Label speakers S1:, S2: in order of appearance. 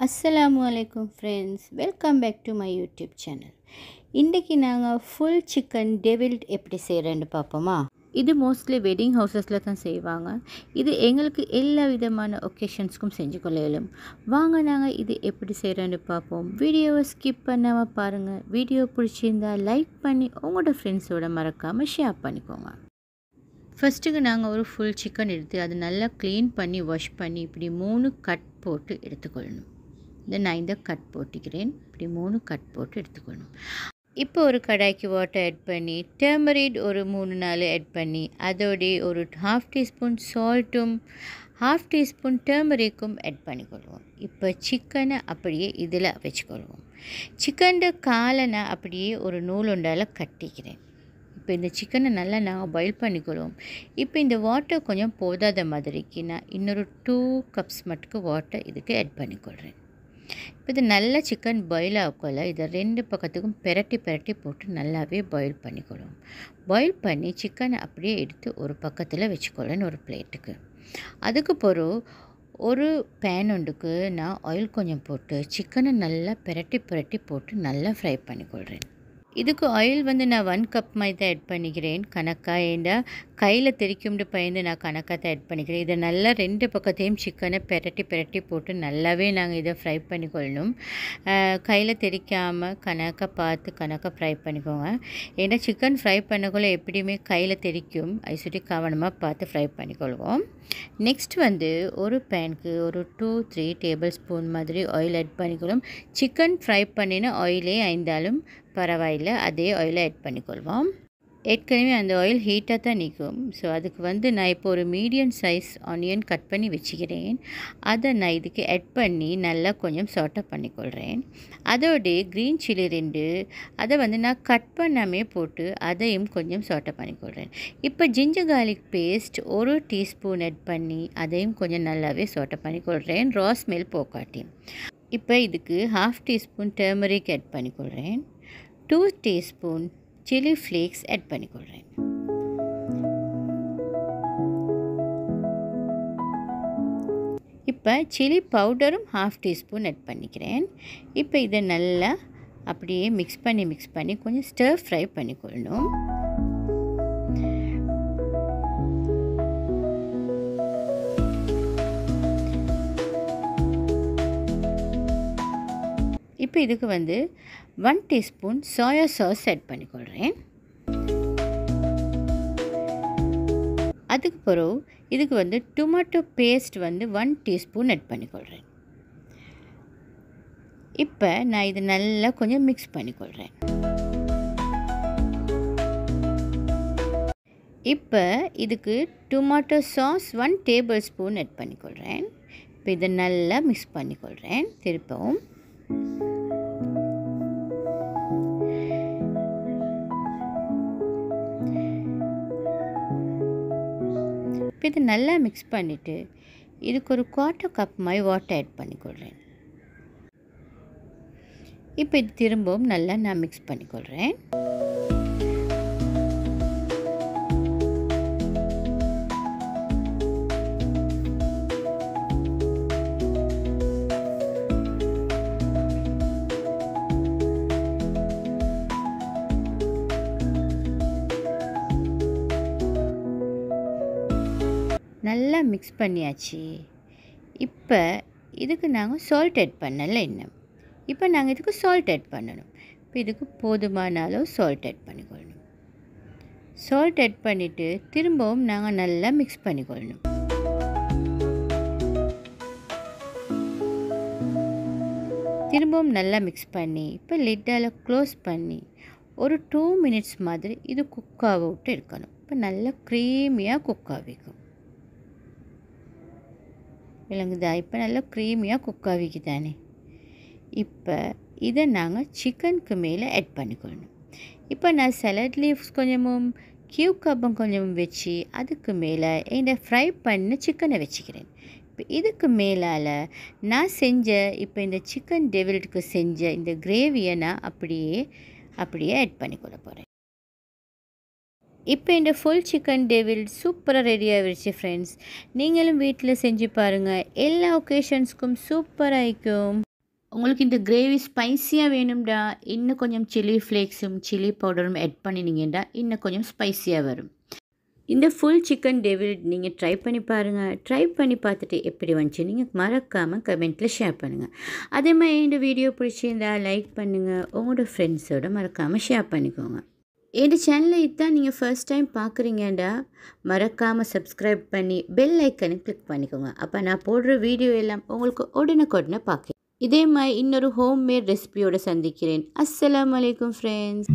S1: Assalamualaikum friends, welcome back to my YouTube channel. இன்றைக்கி நாங்கள் full chicken டெவில்ட் எப்படி செய்கிறேன்னு பார்ப்போமா. இது மோஸ்ட்லி வெட்டிங் ஹவுசஸில் தான் செய்வாங்க. இது எங்களுக்கு எல்லா விதமான ஒகேஷன்ஸ்க்கும் செஞ்சு கொள்ளையிலும். வாங்க நாங்கள் இது எப்படி செய்கிறேன்னு பார்ப்போம். வீடியோவை ஸ்கிப் பண்ணாமல் பாருங்கள். வீடியோ பிடிச்சிருந்தால் லைக் பண்ணி உங்களோட ஃப்ரெண்ட்ஸோட மறக்காமல் ஷேர் பண்ணிக்கோங்க. ஃபஸ்ட்டுக்கு நாங்கள் ஒரு ஃபுல் சிக்கன் எடுத்து அது நல்லா க்ளீன் பண்ணி வாஷ் பண்ணி இப்படி 3 கட் போட்டு எடுத்துக்கொள்ளணும். நான் இந்த கட் போட்டுக்கிறேன். இப்படி 3 கட் போட்டு எடுத்துக்கணும். இப்போ ஒரு கடாய்க்கு வாட்டர் ஆட் பண்ணி டர்மரிக் ஒரு 3-4 ஆட் பண்ணி அதோடைய ஒரு 1/2 டீஸ்பூன் சால்ட்டும் 1/2 டீஸ்பூன் டர்மரிக்கும் ஆட் பண்ணிக்கொள்வோம். இப்போ சிக்கனை அப்படியே இதில் வச்சுக்கொள்வோம். சிக்கன் காலை நான் அப்படியே ஒரு நூல் ஒன்றால் கட்டிக்கிறேன். இப்போ இந்த சிக்கனை நல்லா நாங்கள் பாயில் பண்ணிக்கொள்வோம். இப்போ இந்த வாட்டர் கொஞ்சம் போதாத மாதிரிக்கு நான் இன்னொரு 2 கப்ஸ் மட்டுக்கு வாட்டர் இதுக்கு ஆட் பண்ணிக்கொள்கிறேன். இப்போ இது நல்லா சிக்கன் பாயில் ஆகல இதை 2 பக்கத்துக்கும் பெரட்டி போட்டு நல்லாவே பாயில் பண்ணிக்கொள்வோம். பாயில் பண்ணி சிக்கனை அப்படியே எடுத்து ஒரு பக்கத்தில் வச்சுக்கொள்ளேன் ஒரு பிளேட்டுக்கு. அதுக்கு பிறகு ஒரு பேன் ஒன்றுக்கு நான் ஆயில் கொஞ்சம் போட்டு சிக்கனை நல்லா பெரட்டி போட்டு நல்லா ஃப்ரை பண்ணிக்கொள்கிறேன். இதுக்கு ஆயில் நான் 1 கப் மாதிரி தான் ஆட் பண்ணிக்கிறேன். கணக்காக ஏண்டா கையில் தெரிக்கும்னு பயந்து நான் கணக்காக தான் ஆட் பண்ணிக்கிறேன். இதை நல்லா 2 பக்கத்தையும் சிக்கனை பெரட்டி போட்டு நல்லாவே நாங்கள் இதை ஃப்ரை பண்ணிக்கொள்ளணும். கையில் தெரிக்காமல் கணக்காக ஃப்ரை பண்ணிக்கோங்க. ஏன்னா சிக்கன் ஃப்ரை பண்ணக்குள்ள எப்படியுமே கையில் தெரிக்கும். அது சுற்றி கவனமாக பார்த்து ஃப்ரை பண்ணிக்கொள்வோம். நெக்ஸ்ட் ஒரு பேனுக்கு ஒரு 2-3 டேபிள் ஸ்பூன் மாதிரி ஆயில் ஆட் பண்ணிக்கொள்வோம். சிக்கன் ஃப்ரை பண்ணின ஆயிலே ஐந்தாலும் பரவாயில்லை, அதே ஆயிலை ஆட் பண்ணிக்கொள்வோம். ஏற்கனவே அந்த ஆயில் ஹீட்டாக தான் நிற்கும். ஸோ அதுக்கு நான் இப்போ ஒரு மீடியம் சைஸ் ஆனியன் கட் பண்ணி வச்சுக்கிறேன். அதை நான் இதுக்கு ஆட் பண்ணி நல்லா கொஞ்சம் சாட்டை பண்ணிக்கொள்கிறேன். அதோடு க்ரீன் சில்லி 2 அதை நான் கட் பண்ணாமே போட்டு அதையும் கொஞ்சம் சாட்டை பண்ணிக்கொள்கிறேன். இப்போ ginger garlic paste 1 teaspoon add பண்ணி அதையும் கொஞ்சம் நல்லாவே சாட்டை பண்ணிக்கொள்கிறேன். Raw smell போக்காட்டி. இப்போ இதுக்கு 1/2 டீஸ்பூன் டர்மரிக் ஆட் பண்ணிக்கொள்கிறேன். 2 டீஸ்பூன் சில்லி ஃப்ளேக்ஸ் ஆட் பண்ணிக்கொள்கிறேன். இப்போ சில்லி பவுடரும் 1/2 டீஸ்பூன் ஆட் பண்ணிக்கிறேன். இப்போ இதை நல்லா அப்படியே மிக்ஸ் பண்ணி கொஞ்சம் ஸ்டர் ஃப்ரை பண்ணிக்கொள்ளணும். இப்போ இதுக்கு 1 டீஸ்பூன் சோயா சாஸ் ஆட் பண்ணிக்கொள்கிறேன். அதுக்கு பிறகு இதுக்கு டொமேட்டோ பேஸ்ட் 1 டீஸ்பூன் ஆட் பண்ணிக்கொள்கிறேன். இப்போ நான் இது நல்லா கொஞ்சம் மிக்ஸ் பண்ணிக்கொள்கிறேன். இப்போ இதுக்கு tomato sauce 1 tablespoon add பண்ணிக்கொள்கிறேன். இப்போ இதை நல்லா மிக்ஸ் பண்ணிக்கொள்கிறேன். திருப்பவும் இப்போ இது நல்லா மிக்ஸ் பண்ணிவிட்டு இதுக்கு ஒரு 1/4 கப் மாதிரி வாட்டர் ஆட் பண்ணிக்கொள்கிறேன். இப்போ இது திரும்பவும் நல்லா நான் மிக்ஸ் பண்ணிக்கொள்கிறேன். நல்லா மிக்ஸ் பண்ணியாச்சு. இப்போ இதுக்கு நாங்கள் சால்ட் ஆட் பண்ணல இன்னும். இப்போ நாங்கள் இதுக்கு சால்ட் ஆட் பண்ணணும். இப்போ இதுக்கு போதுமான அளவு சால்ட் ஆட் பண்ணிக்கொள்ளணும். சால்ட் ஆட் பண்ணிவிட்டு திரும்பவும் நாங்கள் நல்லா மிக்ஸ் பண்ணிக்கொள்ளணும். திரும்பவும் நல்லா மிக்ஸ் பண்ணி இப்போ லிட்டால் க்ளோஸ் பண்ணி ஒரு 2 மினிட்ஸ் மாதிரி இது குக்காக விட்டு இருக்கணும். இப்போ நல்லா க்ரீமியாக குக் ஆகிக்கும். விளங்குதா? இப்போ நல்லா க்ரீமியாக குக் ஆகிக்குதானே. இப்போ இதை நாங்கள் சிக்கனுக்கு மேலே ஆட் பண்ணிக்கொள்ளணும். இப்போ நான் சலட் லீவ்ஸ் கொஞ்சமும் கியூக்கப்பும் கொஞ்சமும் வச்சு அதுக்கு மேலே இந்த ஃப்ரை பண்ண சிக்கனை வச்சுக்கிறேன். இப்போ இதுக்கு மேலால் நான் இப்போ இந்த சிக்கன் டெவில்டுக்கு செஞ்ச இந்த கிரேவியை நான் அப்படியே ஆட் பண்ணிக்கொள்ள போகிறேன். இப்போ இந்த ஃபுல் சிக்கன் டெவில் சூப்பராக ரெடி ஆகிடுச்சு ஃப்ரெண்ட்ஸ். நீங்களும் வீட்டில் செஞ்சு பாருங்கள். எல்லா ஒகேஷன்ஸ்க்கும் சூப்பராக இருக்கும். உங்களுக்கு இந்த கிரேவி ஸ்பைசியாக வேணும்டா இன்னும் கொஞ்சம் சில்லி ஃப்ளேக்ஸும் சில்லி பவுடரும் ஆட் பண்ணினீங்கன்னா இன்னும் கொஞ்சம் ஸ்பைசியாக வரும். இந்த ஃபுல் சிக்கன் டெவில் நீங்கள் ட்ரை பண்ணி பாருங்கள். ட்ரை பண்ணி பார்த்துட்டு எப்படி வந்துச்சு நீங்கள் மறக்காமல் கமெண்ட்டில் ஷேர் பண்ணுங்கள். அதே மாதிரி இந்த வீடியோ பிடிச்சிருந்தா லைக் பண்ணுங்கள். உங்களோட ஃப்ரெண்ட்ஸோடு மறக்காமல் ஷேர் பண்ணிக்கோங்க. இந்த சேனலை இதுதான் நீங்கள் ஃபர்ஸ்ட் டைம் பார்க்குறீங்கடா மறக்காமல் சப்ஸ்கிரைப் பண்ணி பெல் ஐக்கனை கிளிக் பண்ணிக்கோங்க. அப்போ நான் போடுற வீடியோ எல்லாம் உங்களுக்கு உடனுக்குடனே பார்க்க. இதே மாதிரி இன்னொரு ஹோம்மேட் ரெசிபியோடு சந்திக்கிறேன். அஸ்ஸலாமு அலைக்கும் ஃப்ரெண்ட்ஸ்.